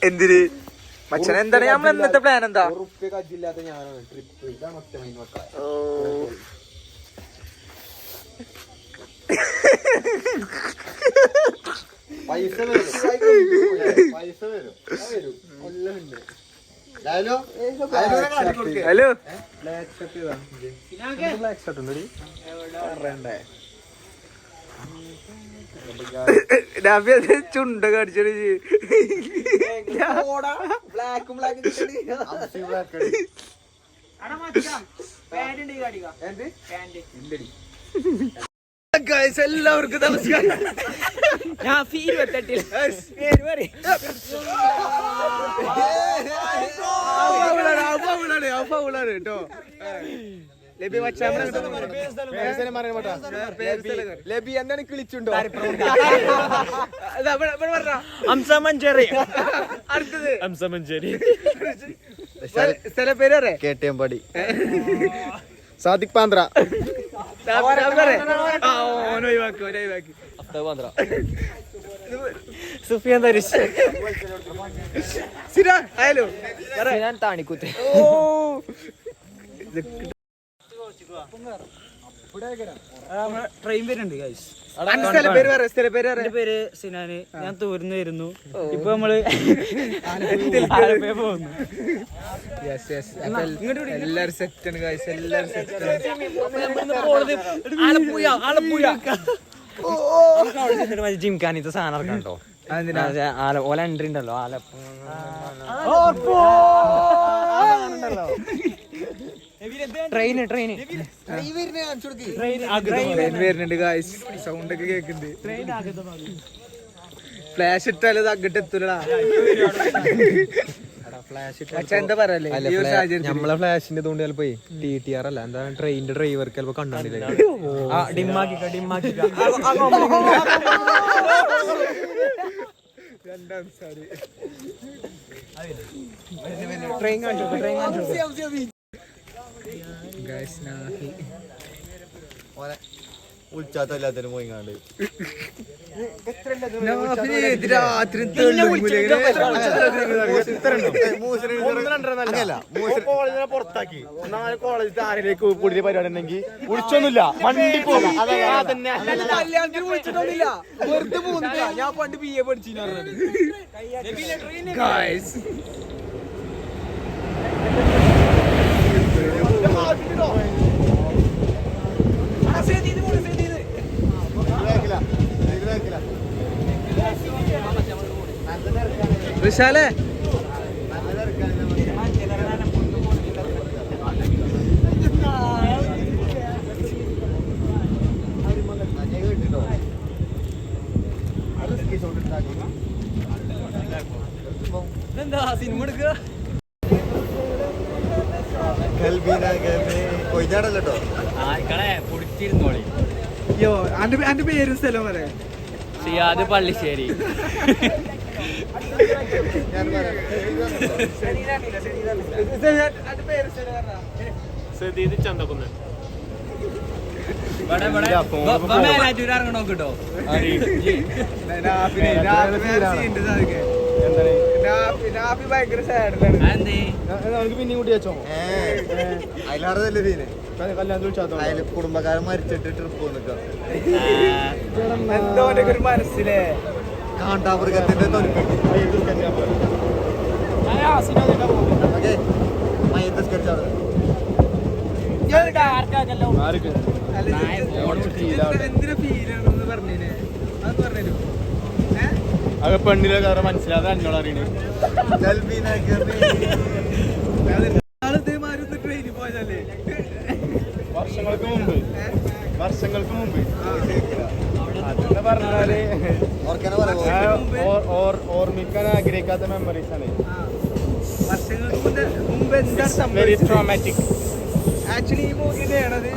എന്തിന് മച്ചൻ എന്താണ് നമ്മൾ ഇന്നത്തെ പ്ലാൻ എന്താ? ഹലോ ചുണ്ട കടിച്ചത് എല്ലാവർക്കും നമസ്കാരം. ഞാൻ 28 കേട്ടോ. ലബി എന്താണ് കിളിച്ചുണ്ടോ? അംസമഞ്ചേരി. അടുത്തത് അംസമഞ്ചേരി. സ്ഥല പേര് കേട്ടിയമ്പാടി. സാദിഖ് പാന്ദ്ര. സുഫിയാൻ തരിശ്. ഹലോ ഞാൻ താണിക്കുത്ത്. ട്രെയിൻ വരുന്നുണ്ട് ഗൈസ്. എന്റെ പേര് സിനാന്. ഞാൻ തൂർന്ന് വരുന്നു. ഇപ്പൊ നമ്മള് പോകുന്നു. എല്ലാരും സെറ്റാണ് ഗൈസ്. എല്ലാരും സെറ്റാണ്. ജിംഖാനിത്തെ സാധനം ഇറക്കാം കേട്ടോ. ഓല എൻട്രി ഉണ്ടല്ലോ. ട്രെയിൻ വരുന്നുണ്ട് ഗൈസ്. സൗണ്ട് ഒക്കെ കേക്കുന്നുണ്ട്. ഫ്ലാഷ് ഇട്ടാലും അങ്ങോട്ട് എത്തൂലടാ. എന്താ പറയല്ലേ നമ്മളെ ഫ്ലാഷിന്റെ തോണ്ടി ചിലപ്പോ TTR അല്ല, എന്താ ട്രെയിനിന്റെ ഡ്രൈവർക്ക് ചിലപ്പോ കണ്ടില്ല. ട്രെയിൻ കാണിച്ചു. ഉൾച്ചാത്തല്ലാത്തതിന് പോയിങ്ങാണ്ട് രാത്രി പുറത്താക്കി. 4 കോളേജ് ആരിലേക്ക് കൂടുതൽ പരിപാടി ഉണ്ടെങ്കിൽ വിളിച്ചൊന്നുമില്ല, വണ്ടി പോകും. കല്യാണത്തിന് വിളിച്ചിട്ടൊന്നുമില്ല. വെറുതെ പോകുന്നില്ല. ഞാൻ പണ്ട് BA പഠിച്ചിരുന്നു. ഋഷാലേ എന്താ സിനിമ എടുക്കുക? കൊയ്താടല്ലോ. പൊടിച്ചിരുന്നോളി. യോ അന്റെ പേരും സ്ഥലം വരെ സിയാദ് പള്ളിശ്ശേരി. ചന്തക്കുന്ന്. ഇറങ്ങണോ കിട്ടോ? ഭയങ്കര സാഡിലാണ്. നമുക്ക് പിന്നെ കൂട്ടി വെച്ചോ. അതിലാറതല്ലേ സീന്. കല്യാണത്തിൽ കുടുംബക്കാരൻ മരിച്ചിട്ട് ട്രിപ്പ് വന്നിട്ടോ. എന്തോ ഒരു മനസ്സിലെ കാണ്ടാമൃഗത്തിന്റെ എന്തിനാ ഫീലാണെന്ന് പറഞ്ഞേ? അത് പറഞ്ഞു. അത് പെണ്ണിലെ കാരണം മനസ്സിലാതെ അഞ്ഞോളം അറിയണേ. ട്രെയിനിൽ പോയാലേ വർഷങ്ങൾക്ക് മുമ്പ് അതെന്ന് പറഞ്ഞാല് ഓർമ്മിക്കാൻ ആഗ്രഹിക്കാത്ത മെമ്മറീസ് ആണ്. വർഷങ്ങൾക്ക് മുമ്പ് എന്താണ് സംഭവിച്ചത്? ആക്ച്വലി ഈ ബോഗിന്റെയാണത്.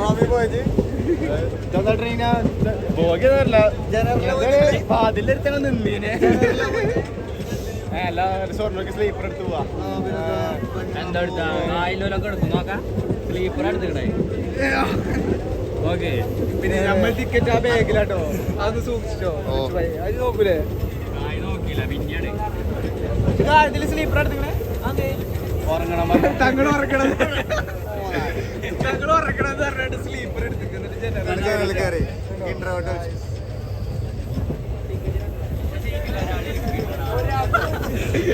അതിലെടുത്തങ്ങ് നിന്നീനെ. സ്വർണ്ണക്ക് സ്ലീപ്പർ എടുത്ത് പോവാ. എന്താ എടുത്താ? 1000 എടുത്തു നോക്കാം. സ്ലീപ്പർ എടുത്തിട്ടേ. ഓക്കെ. പിന്നെ നമ്മൾ ടിക്കറ്റ് ആ ബാഗിലാട്ടോ. അത് സൂക്ഷിച്ചോ? അത് നോക്കൂലേ? സ്ലീപ്പർ എടുത്തിങ്ങനെ തങ്ങൾ ഉറക്കണം പറഞ്ഞിട്ട് സ്ലീപ്പർ എടുത്തിട്ട്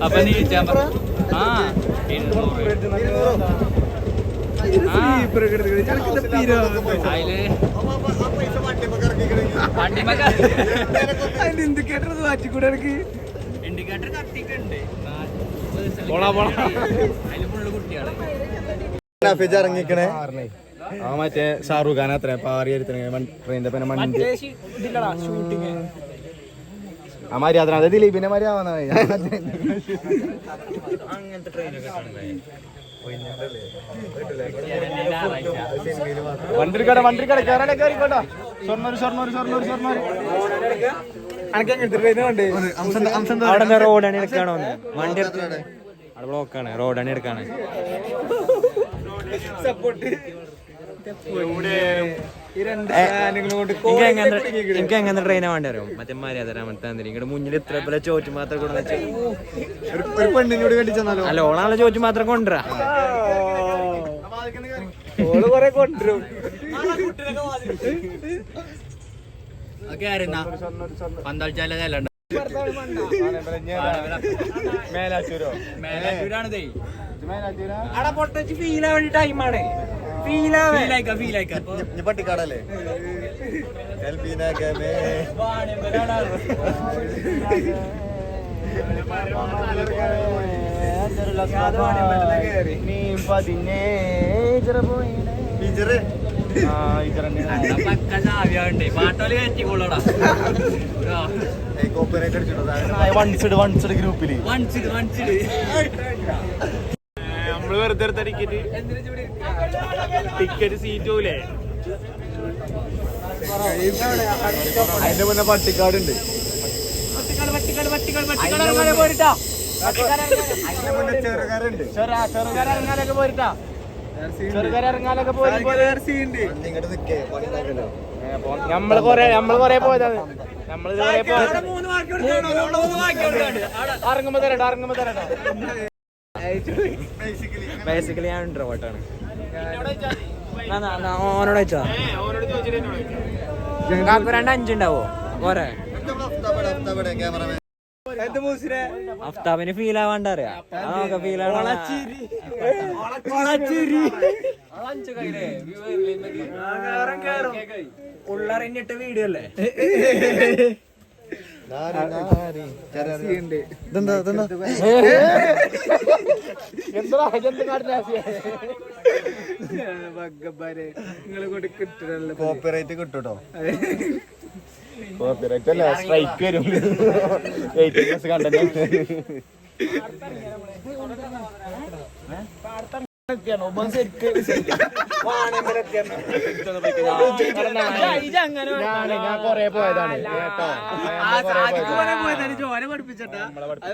അപ്പൊ നീ സ്ലീപ്പർ ഒക്കെ എടുത്തിട്ട് അതിന്റെ ഇൻഡിക്കേറ്റർ മാറ്റിക്കൂടെ എനിക്ക് ഇൻഡിക്കേറ്റർ കത്തിക്കുണ്ട് ഇറങ്ങിക്കണേ ആ മറ്റേ ഷാറൂഖ് ഖാൻ അത്ര പാറി ട്രെയിനിന്റെ പിന്നെ മണ്ടി ആ മര്യാദ അതെ ദിലീപിന്റെ മര്യാദ അങ്ങനത്തെ ട്രെയിനൊക്കെ വണ്ടിക്കട കേറാടെ കേറിക്കോട്ടോ ഷൊർണൂർ അവിടെ റോഡാണ് എടുക്കാണോ വണ്ടി അവിടെ ബ്ലോക്കാണ് റോഡാണ് എടുക്കാണ് എനിക്ക് എങ്ങനെ ട്രെയിനാ വേണ്ടി അറിയും മറ്റേ മര്യാദ ഇങ്ങോട്ട് മുന്നിൽ ഇത്ര പോലെ ചോറ്റ് മാത്രം പെണ്ണിനോട് കണ്ടിച്ചെന്നാലോ അല്ല ഓളാണല്ലോ ചോറ്റ് മാത്രം കൊണ്ടുവരാ ഓള് കൊറേ കൊണ്ടുവരും ടൈമാണ് പട്ടിക്കാടല്ലേ ഗ്രൂപ്പില് നമ്മള് വെറുതെ എടുത്ത ടിക്കറ്റ് സീറ്റ് പോലേ അതിന്റെ മുന്നേ പട്ടിക്കാടുണ്ട് ചെറുകാരുണ്ട് ചെറുകാരങ്ങാനൊക്കെ പോരിട്ടാ ചെറുകാരങ്ങാനൊക്കെ നമ്മള് കൊറേ പോയതാണ് നമ്മള് ഇറങ്ങുമ്പോ തരട്ടോ ബേസിക്കലി ഞാൻ ഇൻട്രോവേർട്ടാണ് ഓനോട് വെച്ചാ രണ്ടഞ്ചുണ്ടാവോ പോരെ അഫ്താബിന് ഫീൽ ആവാണ്ട് അറിയാം ഫീൽ ഉള്ളറിഞ്ഞിട്ട് വീഡിയോ അല്ലേ കോപ്പിറൈറ്റ് കിട്ടോ കോപ്പിറൈറ്റ് അല്ല സ്ട്രൈക്ക് വരും കണ്ടന്റ് ഞാൻ കൊറേ പോയതാണ്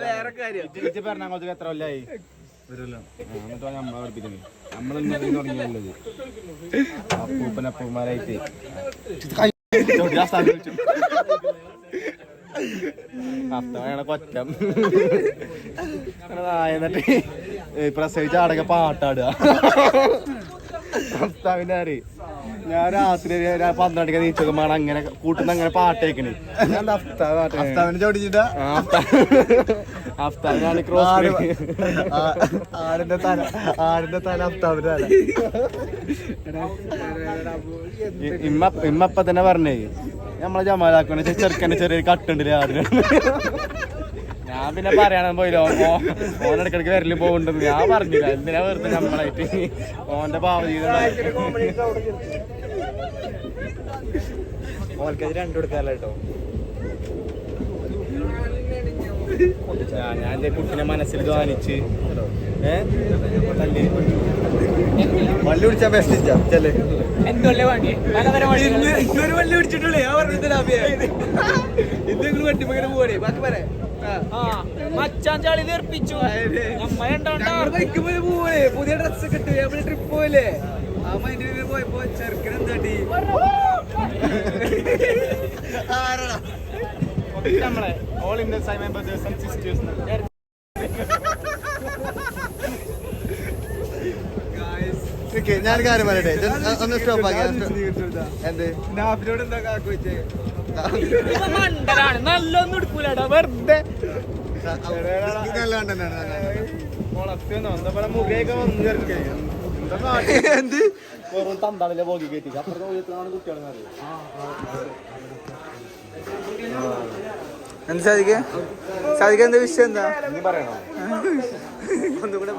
വേറെ കാര്യം എറണാകുളത്തേക്ക് എത്ര കൊല്ലായി എന്നിട്ട് നമ്മളെ പഠിപ്പിക്കുന്നത് നമ്മളെന്താ തുടങ്ങിയുള്ളത് അപ്പൂപ്പനപ്പൂമാരായിട്ട് കൊറ്റം എന്നിട്ട് പ്രസവിച്ച ആടൊക്കെ പാട്ടാടുക ഭർത്താവിന്റെ ആര് ഞാൻ രാത്രി 12 നീച്ചോക്കുമ്പോൾ അങ്ങനെ കൂട്ടുന്ന അങ്ങനെ പാട്ടേക്കണ് ഭർത്താവിനെ ചോദിച്ചിട്ടാ അഫ്താവിനാണ് ക്രോസ് ആടിന്റെ തല അഫ്താവിന്റെ തല ഇമ്മപ്പ തന്നെ പറഞ്ഞേ നമ്മളെ ജമാലാക്കണ ചെറുക്കന്റെ ചെറിയൊരു കട്ടുണ്ടല്ലേ ആടിന് ഞാൻ പിന്നെ പറയാനും പോയില്ലോ ഓനിടക്കിടക്ക് വരല് പോകുന്നുണ്ടെന്ന് ഞാൻ പറഞ്ഞില്ല എന്തിനാ വെറുതെ നമ്മളായിട്ട് ഓന്റെ ഭാവജീവിതം ഓൽക്കത് രണ്ടു കൊടുക്കാല്ലോ കേട്ടോ ഞാൻ എന്റെ കുട്ടിനെ മനസ്സിൽ ധ്വാനിച്ച് വള്ളി പിടിച്ചാ ബെസ്റ്റ് ചെല്ലേ ഇന്നൊരു വള്ളി പിടിച്ചിട്ടുള്ളേ ഞാൻ പറഞ്ഞിട്ട് ഇന്ന് വണ്ടിമങ്ങനെ പോകണേ ബാക്കി പറയാം മച്ചാൻ ചളി തീർപ്പിച്ചു ബൈക്കുമ്പോൾ പോവേ പുതിയ ഡ്രസ്സ് കിട്ടും നമ്മള് ട്രിപ്പ് പോയില്ലേ ആ മൈൻഡിൽ പോയപ്പോ ചെറുക്കൻ എന്താട്ടി നമ്മളെ all Indian Simon brothers and sisters ഞാൻ കാര്യം പറയട്ടെ ഒന്ന് സ്റ്റോപ്പ് ആക്കി എന്ത് നാഫിനോട് എന്താ കാക്കു വെച്ചേ നല്ലൊന്നും എടുക്കൂലടാ വെറുതെ എന്ത് തന്താളിലെ പോകി കയറ്റി അപ്പുറത്തെ കുട്ടികളെ എന്ത് സാധിക്കാം എന്താ വിഷയം എന്താ പറയണോ ഒന്നുകൂടെ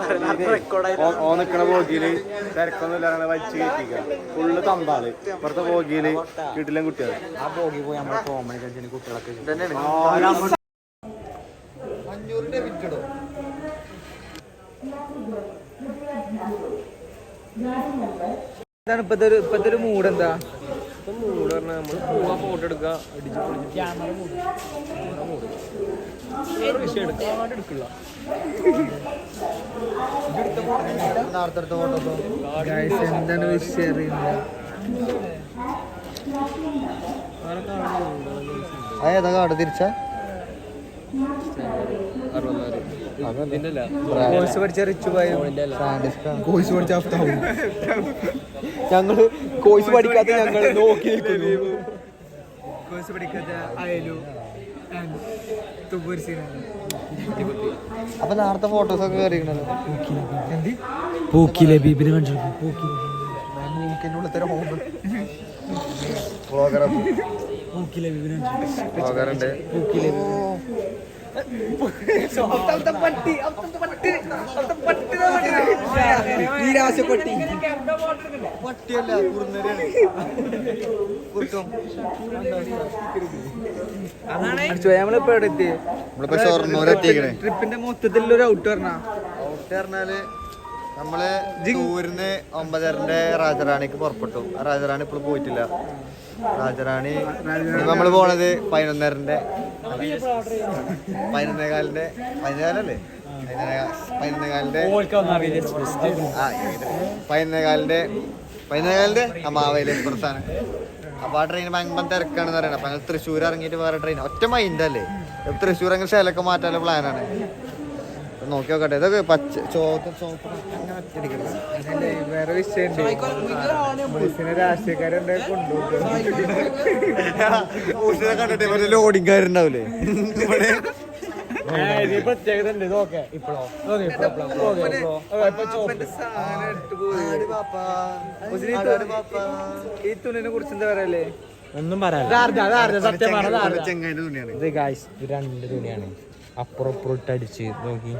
ഓ നിക്കണ പോകിയില് തിരക്കൊന്നുമില്ല വലിച്ചു കയറ്റിക്ക ഫുള്ള് തമ്പാള് ഇപ്പുറത്തെ പോകിയില് വീട്ടിലെ കുട്ടികൾ ആ പോകി പോയി നമ്മളെ കോമഡി കളിച്ചിന് കുട്ടികളൊക്കെ എന്താണ് ഇപ്പത്തെ ഒരു മൂഡ് എന്താ മൂട് പറഞ്ഞാൽ നമ്മള് പോവാ ഫോട്ടോ എടുക്കുക അടിച്ച് വിഷയം എടുക്കാണ്ട് എടുക്കില്ല എന്താണ് വിഷയം അറിയുന്നത് ഏതാ കാട് തിരിച്ച കോഴ്സ് പഠിച്ച റിച്ചു കോഴ്സ് പഠിച്ച ഞങ്ങള് കോഴ്സ് പഠിക്കാത്ത ഞങ്ങൾ നോക്കി നിൽക്കുന്നു കോഴ്സ് പഠിക്കാത്ത അയലു അപ്പൊ നേരത്തെ ഫോട്ടോസ് ഒക്കെ കയറിക്കണല്ലോ പൂക്കിലെ ബീബിനെ കണ്ടിരുന്നു വ്ളോഗറുണ്ട് നിരാശപ്പെട്ടി പട്ടിയല്ല നമ്മളിപ്പോ എവിടെ എത്തി ട്രിപ്പിന്റെ മൊത്തത്തിലൊരു ഔട്ട് പറഞ്ഞാല് നമ്മള് ദൂരിന്ന് 9:30 രാജറാണിക്ക് പുറപ്പെട്ടു. ആ രാജറാണി ഇപ്പോഴും പോയിട്ടില്ല. രാജറാണി നമ്മള് പോണത് 11:30 11:15 മാവേലി എക്സ്പ്രസ്സാണ്. അപ്പൊ ആ ട്രെയിൻ ഭയങ്കര തിരക്കാണെന്ന് പറയണം. അപ്പൊ ഞങ്ങൾ തൃശ്ശൂർ ഇറങ്ങിയിട്ട് വേറെ ട്രെയിൻ ഒറ്റ മൈൻഡല്ലേ. തൃശ്ശൂർ അങ്ങനെ സ്ഥലമൊക്കെ മാറ്റാനുള്ള പ്ലാനാണ്. നോക്കി നോക്കട്ടെ. ഇതൊക്കെ പച്ച വേറെ വിഷയമുണ്ട്. രാഷ്ട്രീയക്കാരുണ്ട് കണ്ടിട്ട് ലോഡിങ്കാരുണ്ടാവില്ലേ പ്രത്യേകത ഉണ്ട്. നോക്കെ ഇപ്പോഴോ ഈ തുണിനെ കുറിച്ച് എന്താ പറയല്ലേ? ഒന്നും പറയാനില്ല. സത്യം പറഞ്ഞ ചെങ്ങായിന്റെ തുണിയാണ് ഇത്. ഗായ്സ്, ഇത് 2 തുണിയാണ്. അപ്പുറം ഇപ്പുറം അടിച്ച് നോക്കി.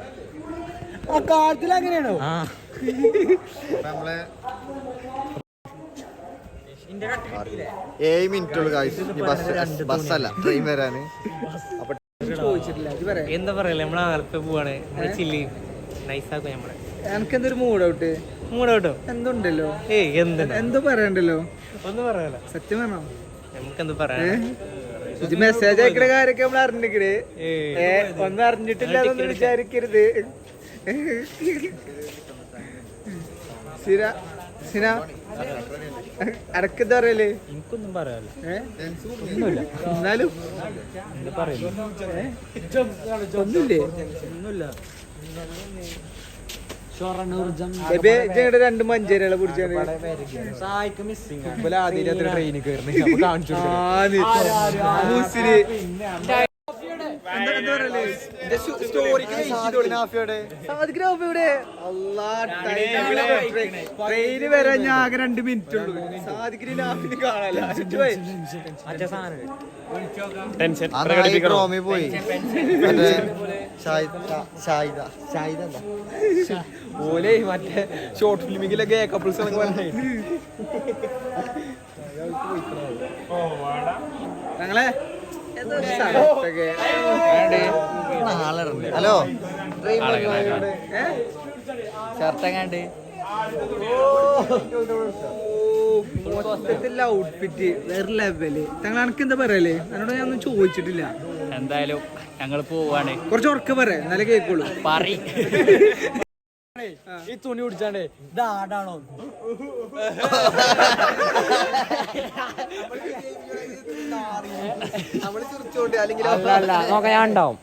ആ കാലത്തിൽ അങ്ങനെയാണോ? ആ നമ്മളെ 7 മിനിറ്റുള്ളൂ ഗായ്സ്. ബസ്സല്ല ട്രെയിൻ വരാന്. അപ്പൊ ചോദിച്ചിട്ടില്ല. ഇത് പറയാം. എന്താ പറയല്ലേ, നമ്മളെ ആലപ്പുഴ പോവാണ്. ചില്ലി നൈസാക്കും നമ്മളെ. എനിക്കെന്തൊരു മൂഡ് ഔട്ട്. മൂഡ് ഔട്ടോ എന്തുണ്ടല്ലോ? എന്തോ പറയണ്ടല്ലോ. ഒന്നും പറയാല. സത്യം പറഞ്ഞോ? നമുക്കെന്ത് പറയാ. ഇത് മെസ്സേജ് അയക്കുന്ന കാര്യമൊക്കെ നമ്മൾ അറിഞ്ഞിക്കണേ. ഒന്നും അറിഞ്ഞിട്ടില്ല എന്നൊന്നും വിചാരിക്കരുത്. സിന അടക്കെന്താ പറയല്? എനിക്കൊന്നും പറയാല്ല. ഒന്നുമില്ല. എന്നാലും ഒന്നുമില്ലേ? ഒന്നുമില്ല. ഞങ്ങളുടെ 2 മഞ്ചേരികളെ കുറിച്ചാണ് ട്രെയിനിൽ കയറുന്നത്. ട്രെയിന് വരാൻ ഞാൻ ആകെ 2 മിനിറ്റ് ഉള്ളൂ. സാദിഖിന് നാഫിന് കാണാല്ല. പോയി ഓലെ മറ്റേ ഷോർട്ട് ഫിലിമിലൊക്കെ കപ്പിൾസ് ഞങ്ങളെ ഹലോ ചേർത്തങ്ങാണ്ട് മൊത്തത്തിലുള്ള ഔട്ട്ഫിറ്റ് വേറെ ലെവല്. ഞങ്ങൾ എനിക്ക് എന്താ പറയല്ലേ? എന്നോട് ഞാൻ ഒന്നും ചോദിച്ചിട്ടില്ല. എന്തായാലും ഞങ്ങൾ പോവാണ്. കുറച്ച് ഉറക്കെ പറയാം, എന്നാലേ കേൾക്കുള്ളൂ. ഈ തുണി പിടിച്ചാണ്ടേ ഇതാടാണോ നമ്മള് ചിരിച്ചോണ്ട് അല്ലെങ്കിൽ അല്ല നോക്കാം ഞാൻ ഉണ്ടാവും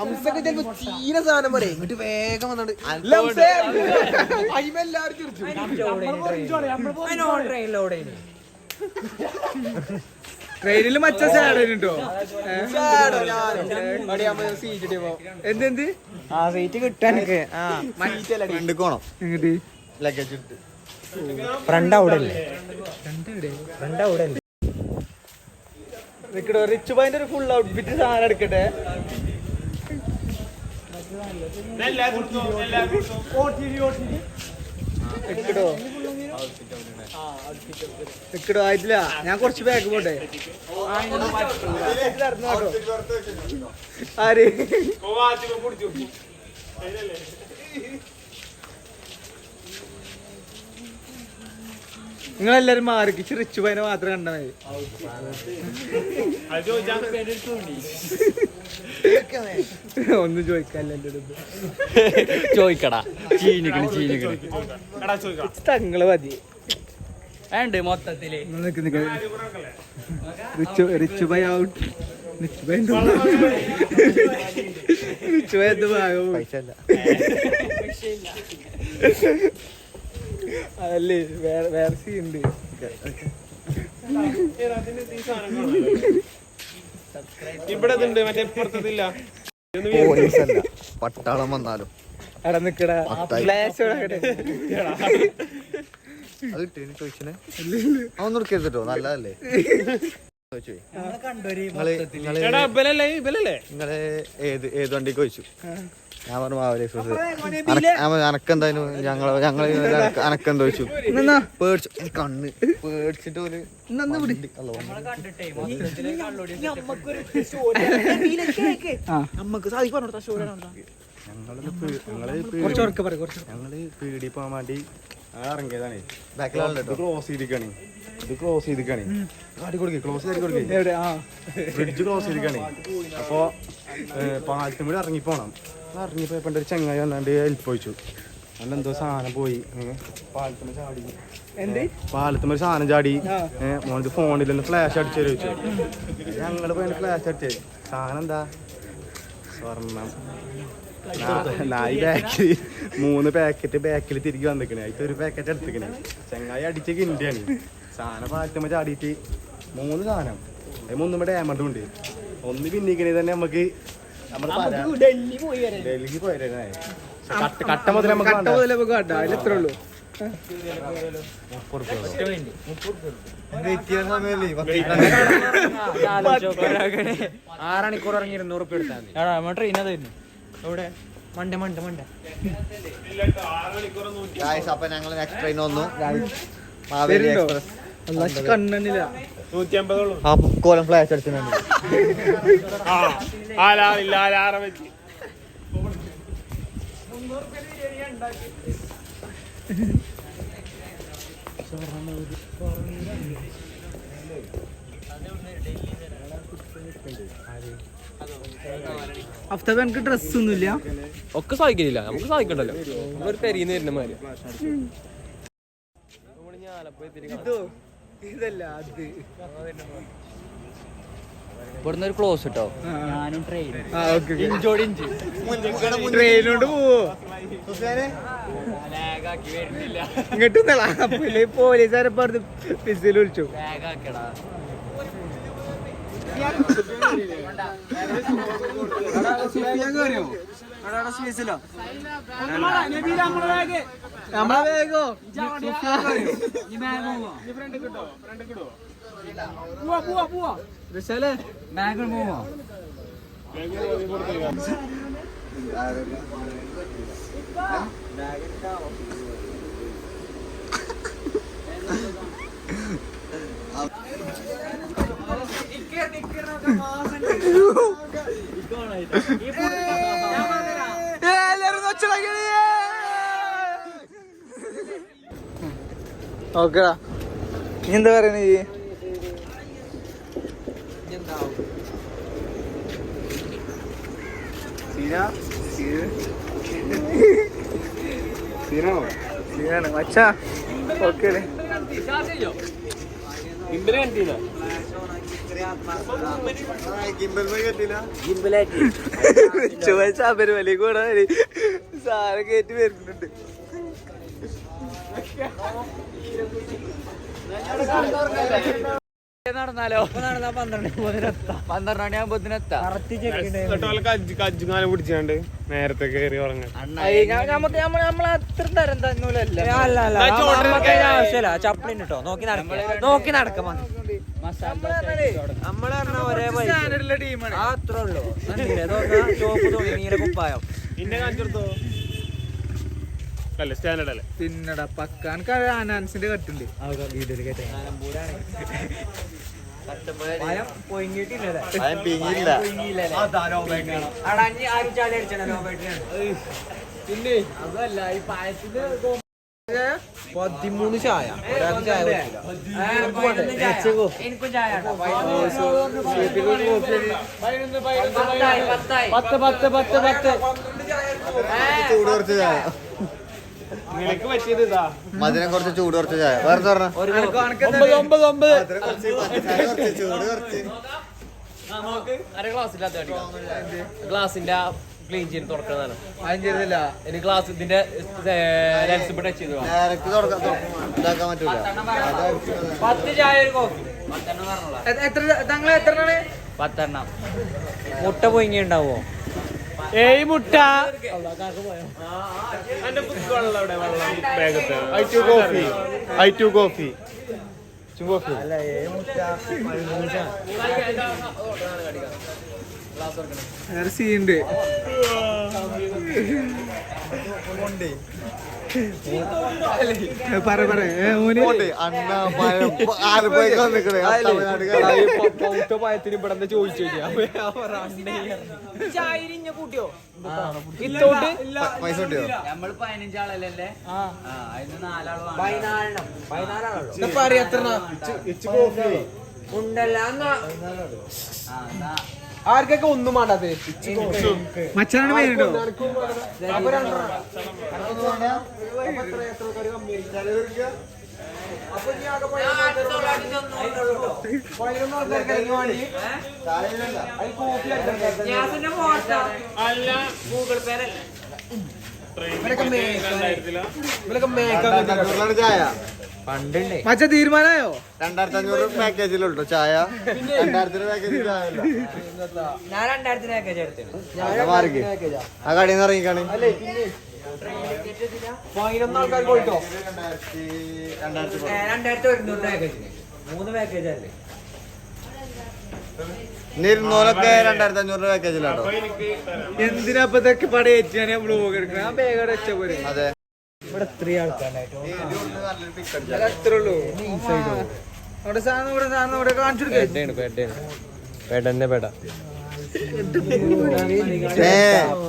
അംസൊക്കെ ചിലപ്പോ ചീന സാധനം പറയും ഇങ്ങോട്ട് വേഗം വന്നോണ്ട് എല്ലാരും ചിരിച്ചു ട്രെയിനിൽ മച്ച സാഡോ എന്തെന്ത് ആ സീറ്റ് കിട്ടാൻ എങ്ങോട്ട് ലഗേജ് ഇട്ട് ഫ്രണ്ട് അവിടെ ഫ്രണ്ട് അവിടെ നിക്കടോ റിച്ച് ബൈന്റെ ഒരു ഫുൾ ഔട്ട്ഫിറ്റ് സാധനം എടുക്കട്ടെ നിക്കടോ ആയിട്ടില്ല ഞാൻ കുറച്ച് ബാഗ് പോട്ടെ ആര് നിങ്ങളെല്ലാരും മാറിക്ക് റിച്ചു പൈനെ മാത്രം കണ്ടാ മതി ഒന്നും ചോദിക്കാല്ല എന്റെ അടുത്ത് ചോദിക്കടാ ചീനിക്കണി തങ്ങള് മതി വേണ്ട മൊത്തത്തില് Richu pi out Richu pi Richu pi എന്ത് ഭാഗം അതല്ലേ വേറെ സീനുണ്ട് ഇവിടെ മറ്റേ പുറത്തില്ല പട്ടാളം വന്നാലും അവിടെ നിക്കടാ ഫ്ലാഷ് അത് ചോദിച്ചേ അതൊന്നും എടുക്കരുതട്ടോ നല്ലതല്ലേ നിങ്ങള് ഏത് വണ്ടിക്ക് ചോദിച്ചു ഞാൻ പറഞ്ഞു മാവലി എക്സ്പ്രസ് അനക്കെന്തായാലും അനക്കെന്താ ചോദിച്ചു പേടിച്ചു കണ്ണ് പേടിച്ചിട്ട് ഒരു ഞങ്ങള് പീടി പോകാൻ വേണ്ടി ഇറങ്ങിയതാണ് ക്ലോസ് ചെയ്തിക്കാണ് ക്ലോസ് ചെയ്ത് കൊടുക്കേ ഫ്രിഡ്ജ് ക്ലോസ് ചെയ്തിക്കാണ് അപ്പൊ പാലത്തും കൂടി ഇറങ്ങിപ്പോണം ഇറങ്ങിപ്പോ ഒരു ചെങ്ങായി വന്നാണ്ട് ഹെൽപ്പ് ചോദിച്ചു അന്നെന്തോ സാധനം പോയി പാലത്തുമ്പോ ചാടി പാലത്തുമ്പോ ഒരു സാധനം ചാടി മോനത് ഫോണിലൊന്ന് ഫ്ലാഷ് അടിച്ചു ചോദിച്ചു ഞങ്ങള് പോയി ഫ്ലാഷ് അടിച്ചേ സാധനം എന്താ സ്വർണം നായി ബാക്കിൽ 3 പാക്കറ്റ് ബാക്കിൽ തിരികെ വന്നിക്കണേ അതിൽ ഒരു പാക്കറ്റ് എടുത്തിക്കണേ ചെങ്ങായി അടിച്ച കിണ്ടിയാണ് സാധനം പാലത്തുമ്പോ ചാടിയിട്ട് 3 സാധനം അതിന് 3 ഡാമണ്ടും ഉണ്ട് ഒന്ന് പിന്നിക്കണേ തന്നെ നമുക്ക് ഡൽഹി പോയേ കട്ട മുതൽ നമുക്ക് എത്ര ഉള്ളൂ മണിക്കൂർ ഇറങ്ങി 200 റുപ്യ എടുത്താൽ മതി ട്രെയിൻ അതായിരുന്നു എവിടെ മണ്ട അപ്പൊ ഞങ്ങൾ നെക്സ്റ്റ് ട്രെയിൻ വന്നു മാവേലി എക്സ്പ്രസ് കണ്ണില്ല 150 ആ കോലം ഫ്ലാഷ് അടിച്ചിട്ടുണ്ട് അഫ്താബ് എനിക്ക് ഡ്രസ് ഒന്നുമില്ല ഒക്കെ സഹിക്കുന്നില്ല നമുക്ക് സഹിക്കണ്ടല്ലോ നമ്മളൊരു പെരീന്ന് വരുന്ന മാതിരി ഇതല്ല അത് ഇവിടുന്ന് ഒരു ക്ലോസ് കിട്ടോ ട്രെയിനോണ്ട് പോവോ ഇങ്ങോട്ട് പോലീസുകാരെ പറഞ്ഞ് പിസിൽ വിളിച്ചു നമ്മളെ വേഗോ ബാഗ് പോവോ ഓക്കെടാ നീ എന്താ പറയണേ സീനാണ് മച്ചാ ഓക്കെ ശബരിമല കൂടെ സാധനം കയറ്റി വരുന്നുണ്ട്. നടന്നാലോ? നടന്നാ 12 മണിയാകുമ്പോത്തിനെത്താം. കജ്ജുകാലം പിടിച്ചാണ്ട് നേരത്തെ കയറി ഉറങ്ങാൻ. നമ്മളത്ര തരം തന്നൂലല്ല. ആവശ്യമല്ല. ചപ്പളിന് കേട്ടോ നോക്കി നടക്കാം. നമ്മള് ഒരേ ടീമാണ്. അത്രേ ഉള്ളൂ. ചോപ്പ് തോന്നി നീല കുപ്പായം പിന്നെ കാണിച്ചെടുത്തോ അല്ലേ സ്റ്റാൻഡേർഡ് അല്ലേ പിന്നടാ പക്കാൻ അനാൻസിന്റെ കട്ടുണ്ട്. പിന്നെ അതല്ല ഈ പായസത്തിന്റെ 13 ചായ ഒരാൾക്ക് ചായ എനിക്കും ചായ 10 ചൂട് കുറച്ച് ചായ, നിനക്ക് പറ്റിയത് ഇതാ മധുരം കുറച്ച്, ചൂട് കുറച്ച് ചായ. വേറെ പറഞ്ഞ 9 ചൂട് കുറച്ച്. ഗ്ലാസിന്റെ ക്ലീൻ ചെയ്ത് തുറക്കുന്നതാണ്. അതും ചെയ്തില്ല. ഇനി ഗ്ലാസ് ഇതിന്റെ ലെൻസ് ടച്ച് ചെയ്ത് ഡയറക്റ്റ് ഇതാക്കാൻ പറ്റൂല. 10 ചായ ഒരു കോഫി. താങ്കൾ എത്ര 10 മുട്ട പൊയിങ്ങി ഉണ്ടാവോ? ഏയ് മുട്ട എന്റെ വെള്ളം അവിടെ വെള്ളം ബാഗത്ത് കോഫി സീണ്ട് പറ പഴത്തിന് ഇവിടെ ചോദിച്ചു കൂട്ടിയോ? പൈസ കിട്ടിയോ? നമ്മള് 15 ആളല്ലേ? ഉണ്ടല്ലോ ആർക്കൊക്കെ ഒന്നും വേണ്ടാതെ മച്ചാനാണ് പേരുണ്ടോ? അല്ല ഗൂഗിൾ പേ ചായ പണ്ടുണ്ടേ. മച്ച തീരുമാനമായോ? 2500 പാക്കേജിലുണ്ടോ ചായ? 2000 പാക്കേജിൽ ചായ ഇല്ല. ഞാൻ 2000 പാക്കേജ് എടുത്തു. മാറിക്ക് ആ കടയിൽ നിന്ന് ഇറങ്ങിക്കാണ്. 11 ആൾക്കാർ പോയിട്ടോ. 2100 പാക്കേജിന് 3 പാക്കേജ് അല്ലേ? ഇരുന്നൂറൊക്കെ 2500 പാക്കേജിലാട്ടോ. എന്തിനാ ഇതൊക്കെ പടയേറ്റാണ് ബ്ലോഗ് എടുക്കുന്നത്? ആ ബാഗ് വെച്ച പോലെ. അതെ, ഇവിടെ 3 ആൾക്കാരായിട്ടോ. അത്രേ ഉള്ളൂ. അവിടെ സാധനം ഇവിടെ കാണിച്ചു കൊടുക്കേ.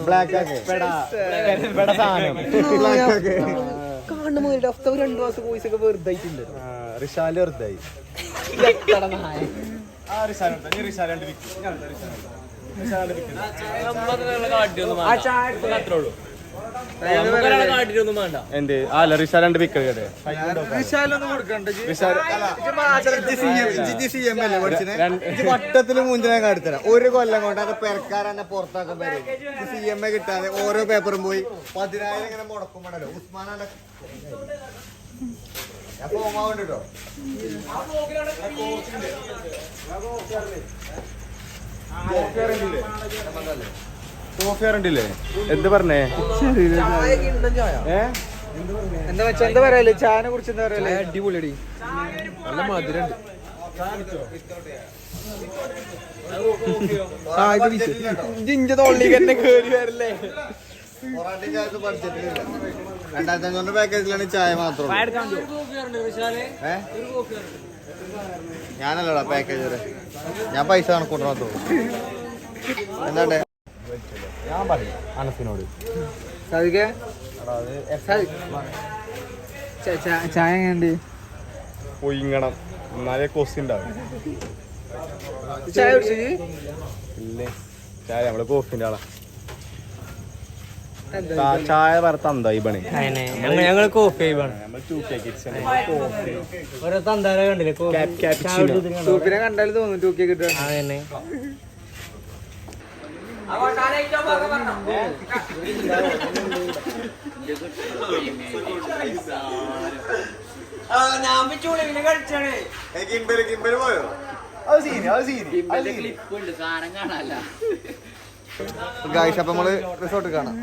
ബ്ലാക്ക് ആക്കി കാണുമ്പോ 2 മാസം കോഴ്സ് ഒക്കെ വെറുതെ റിഷാല് വെറുതായി. എന്ത് അല്ല റിഷാൽ 2 പിക്ക് കേട്ടെ. വട്ടത്തില് മൂഞ്ചിനെ കാണിത്തരാം. ഒരു കൊല്ലം കൊണ്ട് അത് പെരക്കാരെന്നെ പുറത്താക്കാൻ വരും. CMA കിട്ടാതെ ഓരോ പേപ്പറും പോയി 10,000 ഇങ്ങനെ മുടക്കുമ്പോഴല്ലോ ഉസ്മാനാണ് പോകണ്ടോ. കോഫി അറിയണ്ടില്ലേ? എന്ത് പറഞ്ഞേ? എന്താ വെച്ചാ എന്താ പറയല്ലേ? ചായനെ കുറിച്ച് എന്താ പറയല്ലേ? അടിപൊളിയടി, നല്ല മധുരണ്ട്. ജിഞ്ച തൊള്ളിക്ക് തന്നെ കേറി വരല്ലേ? 2500 പാക്കേജിലാണ് ചായ മാത്രം. ഞാനല്ലടാ പാക്കേജ്, ഞാൻ പൈസ കണക്കൂട്ടണോ. എന്താണ്ടേ ഞാൻ പറയും അനസിനോട് ചായ എങ്ങനെയുണ്ട്? പൊയിങ്ങണം, എന്നാലേ കോസ്റ്റ് ഉണ്ടാവും. ചായ കുടിച്ചു? ഇല്ലേ, ചായ നമ്മള് കോഫിന്റെ ആളാ. ചായ പറ തന്തായി പണി ഞങ്ങൾ കോഫി നമ്മൾ 2K kids ആണ്. ഓരോ തന്താര കണ്ടില്ലേ സൂപ്പിനെ കണ്ടാലും തോന്നും തൂക്കി കിട്ടുക. അതന്നെ ഗായ്സ് അപ്പൊ നമ്മള് റിസോർട്ട് കാണാം.